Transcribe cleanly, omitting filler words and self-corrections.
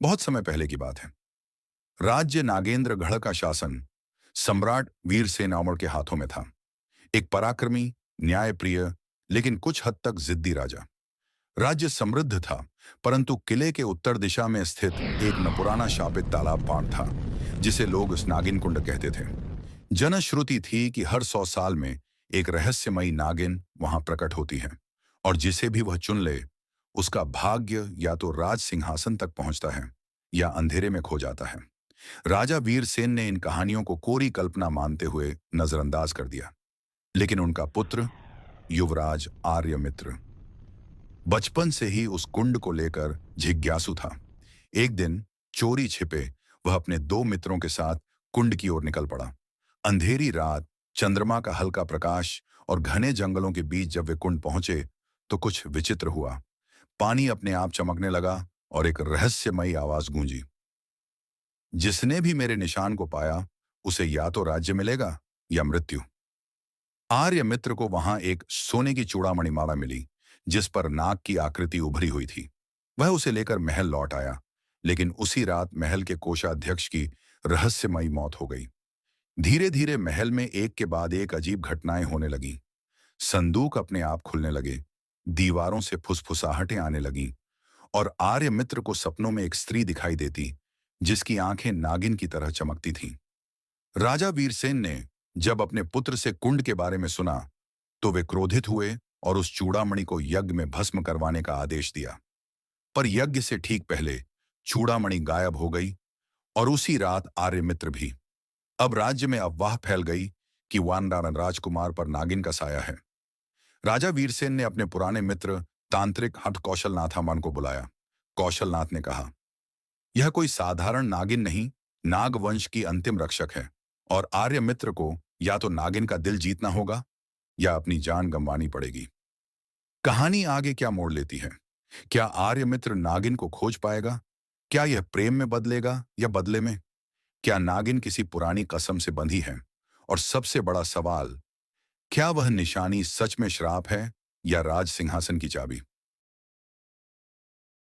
बहुत समय पहले की बात है। राज्य नागेंद्रगढ़ का शासन सम्राट वीरसेन अमर के हाथों में था। एक पराक्रमी, न्यायप्रिय, लेकिन कुछ हद तक जिद्दी राजा। राज्य समृद्ध था, परंतु किले के उत्तर दिशा में स्थित एक न पुराना शापित तालाब बांध था, जिसे लोग उस नागिन कुंड कहते थे। जनश्रुति थी कि हर 100 साल में एक रहस्यमयी नागिन वहां प्रकट होती है, और जिसे भी वह चुन ले, उसका भाग्य या तो राज सिंहासन तक पहुंचता है या अंधेरे में खो जाता है। राजा वीरसेन ने इन कहानियों को कोरी कल्पना मानते हुए नजरअंदाज कर दिया, लेकिन उनका पुत्र युवराज आर्यमित्र बचपन से ही उस कुंड को लेकर जिज्ञासु था। एक दिन चोरी छिपे वह अपने दो मित्रों के साथ कुंड की ओर निकल पड़ा। अंधेरी रात, चंद्रमा का हल्का प्रकाश और घने जंगलों के बीच जब वे कुंड पहुंचे, तो कुछ विचित्र हुआ। पानी अपने आप चमकने लगा और एक रहस्यमयी आवाज गूंजी, जिसने भी मेरे निशान को पाया, उसे या तो राज्य मिलेगा या मृत्यु। आर्य मित्र को वहां एक सोने की चूड़ामणि माला मिली, जिस पर नाग की आकृति उभरी हुई थी। वह उसे लेकर महल लौट आया, लेकिन उसी रात महल के कोषाध्यक्ष की रहस्यमयी मौत हो गई। धीरे धीरे महल में एक के बाद एक अजीब घटनाएं होने लगीं। संदूक अपने आप खुलने लगे, दीवारों से फुसफुसाहटें आने लगीं, और आर्य मित्र को सपनों में एक स्त्री दिखाई देती, जिसकी आंखें नागिन की तरह चमकती थीं। राजा वीरसेन ने जब अपने पुत्र से कुंड के बारे में सुना, तो वे क्रोधित हुए और उस चूड़ामणि को यज्ञ में भस्म करवाने का आदेश दिया। पर यज्ञ से ठीक पहले चूड़ामणि गायब हो गई, और उसी रात आर्यमित्र भी। अब राज्य में अफवाह फैल गई कि वानरायण राजकुमार पर नागिन का साया है। राजा वीरसेन ने अपने पुराने मित्र तांत्रिक हठ कौशलनाथामन को बुलाया। कौशलनाथ ने कहा, यह कोई साधारण नागिन नहीं, नागवंश की अंतिम रक्षक है, और आर्यमित्र को या तो नागिन का दिल जीतना होगा या अपनी जान गंवानी पड़ेगी। कहानी आगे क्या मोड़ लेती है? क्या आर्यमित्र नागिन को खोज पाएगा? क्या यह प्रेम में बदलेगा या बदले में? क्या नागिन किसी पुरानी कसम से बंधी है? और सबसे बड़ा सवाल, क्या वह निशानी सच में श्राप है या राज सिंहासन की चाबी?